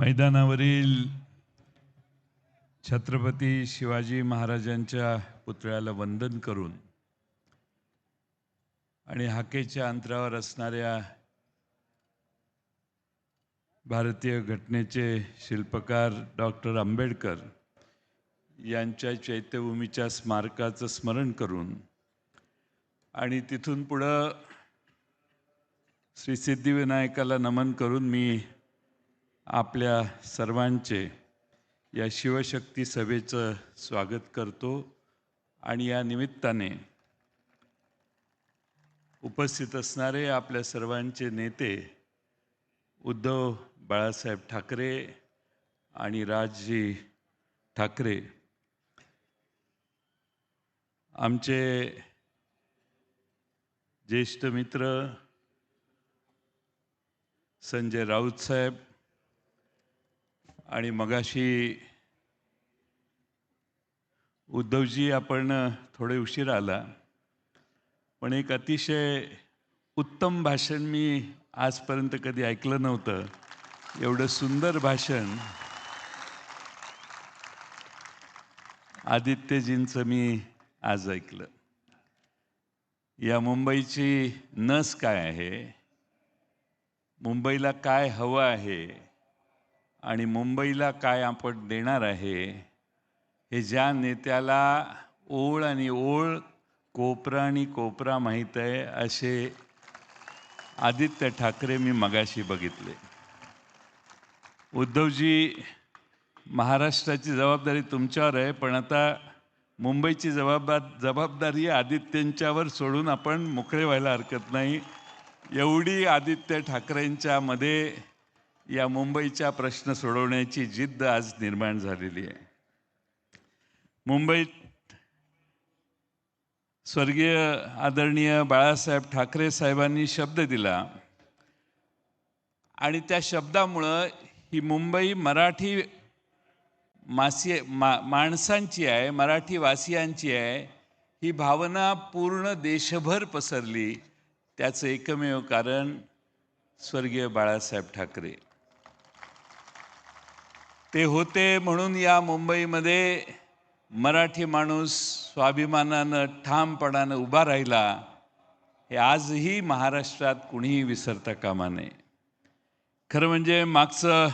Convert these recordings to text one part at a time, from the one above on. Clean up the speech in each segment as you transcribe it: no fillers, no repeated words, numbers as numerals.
मैदानावरील छत्रपती शिवाजी महाराजांच्या पुतळ्याला वंदन करून आणि हाकेच्या अंतरावर असणाऱ्या भारतीय घटनेचे शिल्पकार डॉक्टर आंबेडकर यांच्या चैत्यभूमीच्या स्मारकाचं स्मरण करून आणि तिथून पुढं श्री सिद्धिविनायकाला नमन करून मी आपल्या सर्वांचे या शिवशक्ती सभेचं स्वागत करतो आणि या निमित्ताने उपस्थित असणारे आपल्या सर्वांचे नेते उद्धव बाळासाहेब ठाकरे आणि राजजी ठाकरे, आमचे ज्येष्ठ मित्र संजय राऊत साहेब, आणि मगाशी उद्धवजी आपण थोडे उशीर आला, पण एक अतिशय उत्तम भाषण मी आजपर्यंत कधी ऐकलं नव्हतं. एवढं सुंदर भाषण आदित्यजींचं मी आज ऐकलं. या मुंबईची नस काय आहे, मुंबईला काय हवं आहे आणि मुंबईला काय आपण देणार आहे, हे ज्या नेत्याला ओळ आणि ओळ, कोपरा आणि कोपरा माहीत आहे, असे आदित्य ठाकरे मी मगाशी बघितले. उद्धवजी, महाराष्ट्राची जबाबदारी तुमच्यावर आहे, पण आता मुंबईची जबाबदारी आदित्यांच्यावर सोडून आपण मोकळे व्हायला हरकत नाही. एवढी आदित्य ठाकरेंच्या मध्ये या मुंबईच्या प्रश्न सोडवण्याची जिद्द आज निर्माण झालेली आहे. मुंबईत स्वर्गीय आदरणीय बाळासाहेब ठाकरे साहेबांनी शब्द दिला आणि त्या शब्दामुळं ही मुंबई मराठी माणसांची आहे, मराठी वासियांची आहे, ही भावना पूर्ण देशभर पसरली. त्याचं एकमेव कारण स्वर्गीय बाळासाहेब ठाकरे. ते होते म्हणून या मुंबईमध्ये मराठी माणूस स्वाभिमानानं ठामपणानं उभा राहिला. हे आजही महाराष्ट्रात कुणीही विसरता कामा नये. खरं म्हणजे मागचं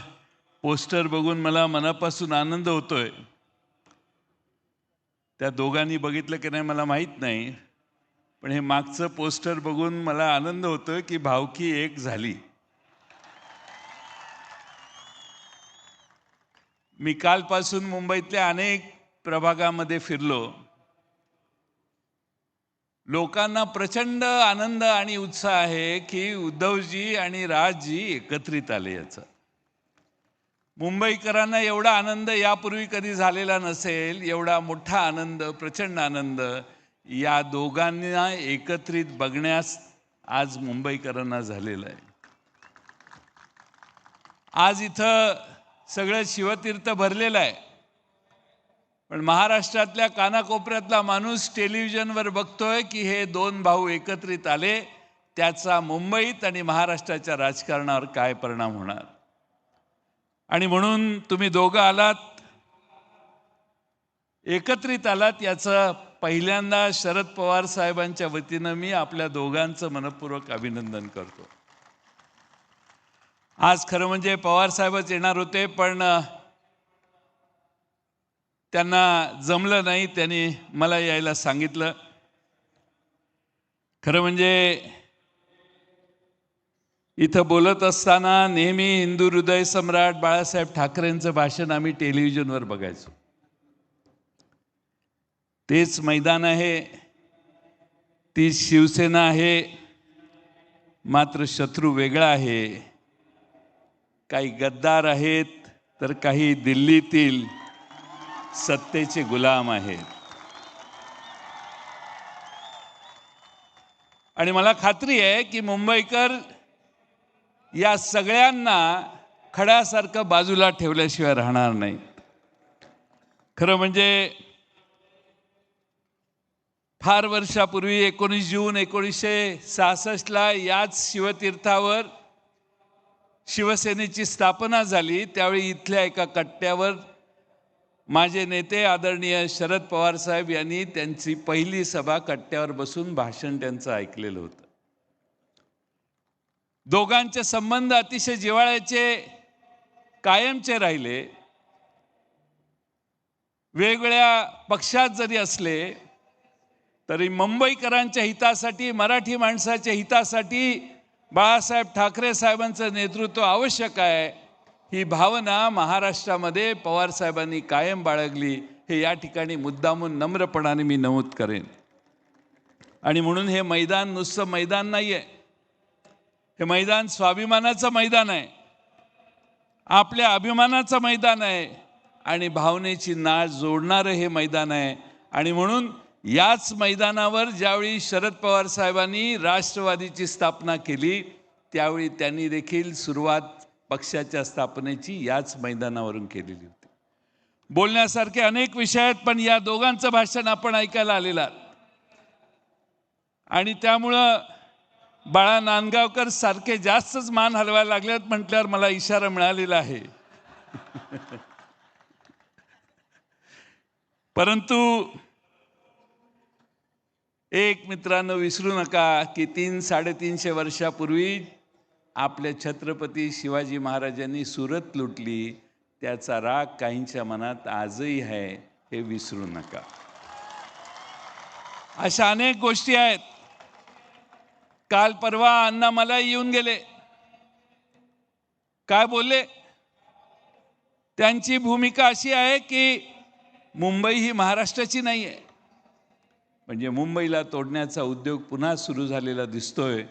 पोस्टर बघून मला मनापासून आनंद होतोय. त्या दोघांनी बघितलं की नाही मला माहीत नाही, पण हे मागचं पोस्टर बघून मला आनंद होतोय की भावकी एक झाली. मी कालपासून मुंबईतल्या अनेक प्रभागामध्ये फिरलो. लोकांना प्रचंड आनंद आणि उत्साह आहे की उद्धवजी आणि राजजी एकत्रित आले. याचा मुंबईकरांना एवढा आनंद यापूर्वी कधी झालेला नसेल. एवढा मोठा आनंद, प्रचंड आनंद या दोघांना एकत्रित बघण्यास आज मुंबईकरांना झालेला आहे. आज इथं सगळं शिवतीर्थ भरलेलं आहे, पण महाराष्ट्रातल्या कानाकोपऱ्यातला माणूस टेलिव्हिजनवर बघतोय की हे दोन भाऊ एकत्रित आले, त्याचा मुंबईत आणि महाराष्ट्राच्या राजकारणावर काय परिणाम होणार. आणि म्हणून तुम्ही दोघं आलात, एकत्रित आलात, याचं पहिल्यांदा शरद पवार साहेबांच्या वतीनं मी आपल्या दोघांचं मनपूर्वक अभिनंदन करतो. आज खरं म्हणजे पवार साहेबच येणार होते, पण त्यांना जमलं नाही. त्यांनी मला यायला सांगितलं. खरं म्हणजे इथं बोलत असताना नेहमी हिंदू हृदय सम्राट बाळासाहेब ठाकरेंचं भाषण आम्ही टेलिव्हिजनवर बघायचो. तेच मैदान आहे, तीच शिवसेना आहे, मात्र शत्रू वेगळा आहे. काही गद्दार आहेत तर काही दिल्लीतील सत्तेचे गुलाम आहेत. आणि मला खात्री आहे की मुंबईकर या सगळ्यांना खड्यासारखं बाजूला ठेवल्याशिवाय राहणार नाहीत. खरं म्हणजे फार वर्षापूर्वी 19 जून 1966 याच शिवतीर्थावर शिवसेनेची स्थापना झाली त्यावेळी इथल्या एका कट्ट्यावर माझे नेते आदरणीय शरद पवार साहेब यांनी त्यांची पहिली सभा कट्ट्यावर बसून भाषण त्यांचं ऐकलेलं होतं. दोघांचे संबंध अतिशय जिव्हाळ्याचे कायमचे राहिले. वेगवेगळ्या पक्षात जरी असले तरी मुंबईकरांच्या हितासाठी, मराठी माणसाच्या हितासाठी बाळासाहेब ठाकरे साहेबांचं नेतृत्व आवश्यक आहे, ही भावना महाराष्ट्रामध्ये पवार साहेबांनी कायम बाळगली. हे या ठिकाणी मुद्दामून नम्रपणाने मी नमूद करेन. आणि म्हणून हे मैदान नुसतं मैदान नाही आहे, हे मैदान स्वाभिमानाचं मैदान आहे, आपल्या अभिमानाचं मैदान आहे आणि भावनेची नाळ जोडणारं हे मैदान आहे. आणि म्हणून याच मैदानावर ज्यावेळी शरद पवार साहेबांनी राष्ट्रवादीची स्थापना केली त्यावेळी त्यांनी देखील सुरुवात पक्षाच्या स्थापनेची याच मैदानावरून केलेली होती. बोलण्यासारखे अनेक विषय आहेत, पण या दोघांचं भाषण आपण ऐकायला आलेलं आहात. आणि त्यामुळं बाळा नांदगावकर सारखे जास्तच मान हलवायला लागलेत म्हटल्यावर मला इशारा मिळालेला आहे. परंतु एक मित्रांनो विसरू नका की 300-350 वर्षापूर्वी आपल्या छत्रपती शिवाजी महाराजांनी सुरत लुटली, त्याचा राग काहींच्या मनात आजही आहे, हे विसरू नका. अशा अनेक गोष्टी आहेत. काल परवा अण्णा मला येऊन गेले, काय बोलले? त्यांची भूमिका अशी आहे की मुंबई ही महाराष्ट्राची नाही आहे, म्हणजे मुंबईला तोडण्याचा उद्योग पुन्हा सुरू झालेला दिसतोय.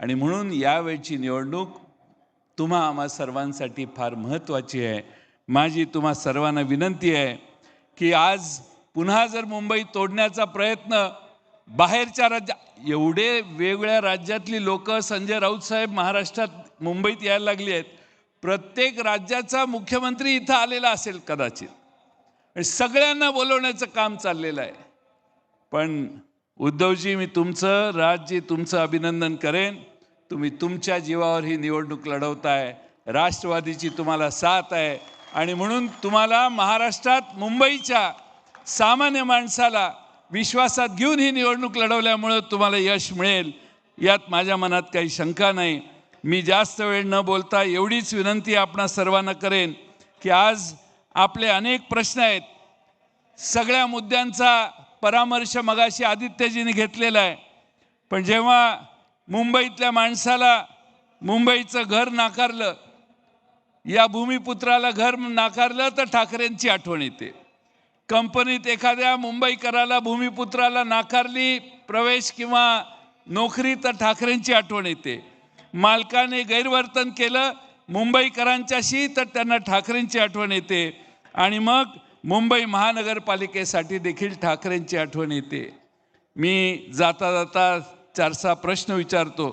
आणि म्हणून यावेळची निवडणूक तुम्हा आम्हा सर्वांसाठी फार महत्त्वाची आहे. माझी तुम्हा सर्वांना विनंती आहे की आज पुन्हा जर मुंबई तोडण्याचा प्रयत्न बाहेरच्या एवढे वेगवेगळ्या राज्यातली लोक संजय राऊत साहेब महाराष्ट्रात मुंबईत यायला लागली आहेत. प्रत्येक राज्याचा मुख्यमंत्री इथं आलेला असेल कदाचित, आणि सगळ्यांना बोलवण्याचं काम चाललेलं आहे. पण उद्धवजी, मी तुमचं राजजी तुमचं अभिनंदन करेन. तुम्ही तुमच्या जीवावर ही निवडणूक लढवताय, राष्ट्रवादीची तुम्हाला साथ आहे. आणि म्हणून तुम्हाला महाराष्ट्रात मुंबईच्या सामान्य माणसाला विश्वासात घेऊन ही निवडणूक लढवल्यामुळं तुम्हाला यश मिळेल, यात माझ्या मनात काही शंका नाही. मी जास्त वेळ न बोलता एवढीच विनंती आपणा सर्वांना करेन की आज आपले अनेक प्रश्न आहेत, सगळ्या मुद्द्यांचा परामर्श मगाशी आदित्यजींनी घेतलेला आहे. पण जेव्हा मुंबईतल्या माणसाला मुंबईचं घर नाकारलं, या भूमिपुत्राला घर नाकारलं, तर ठाकरेंची आठवण येते. कंपनीत एखाद्या मुंबईकराला भूमिपुत्राला नाकारली प्रवेश किंवा नोकरी, तर ठाकरेंची आठवण येते. मालकाने गैरवर्तन केलं मुंबईकरांच्याशी, तर त्यांना ठाकरेंची आठवण येते. आणि मग मुंबई महानगरपालिकेसाठी देखील ठाकरेंची आठवण येते. मी जाता जाता 4-6 प्रश्न विचारतो,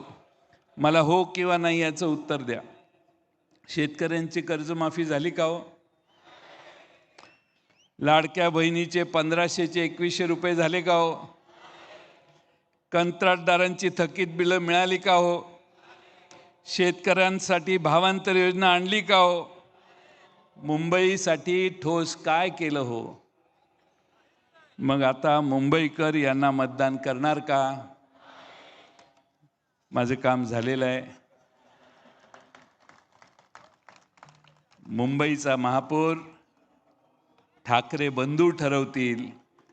मला हो किंवा नाही याचं उत्तर द्या. शेतकऱ्यांची कर्जमाफी झाली का हो? लाडक्या बहिणीचे 1500चे 2100 रुपये झाले का हो? कंत्राटदारांची थकीत बिलं मिळाली का हो? शेतकऱ्यांसाठी भावांतर योजना आणली का हो? मुंबईसाठी ठोस काय केलं हो? मग आता मुंबईकर यांना मतदान करणार का? माझं काम झालेलं आहे. मुंबईचा महापौर ठाकरे बंधू ठरवतील,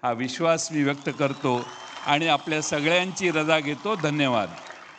हा विश्वास मी व्यक्त करतो आणि आपल्या सगळ्यांची रजा घेतो. धन्यवाद.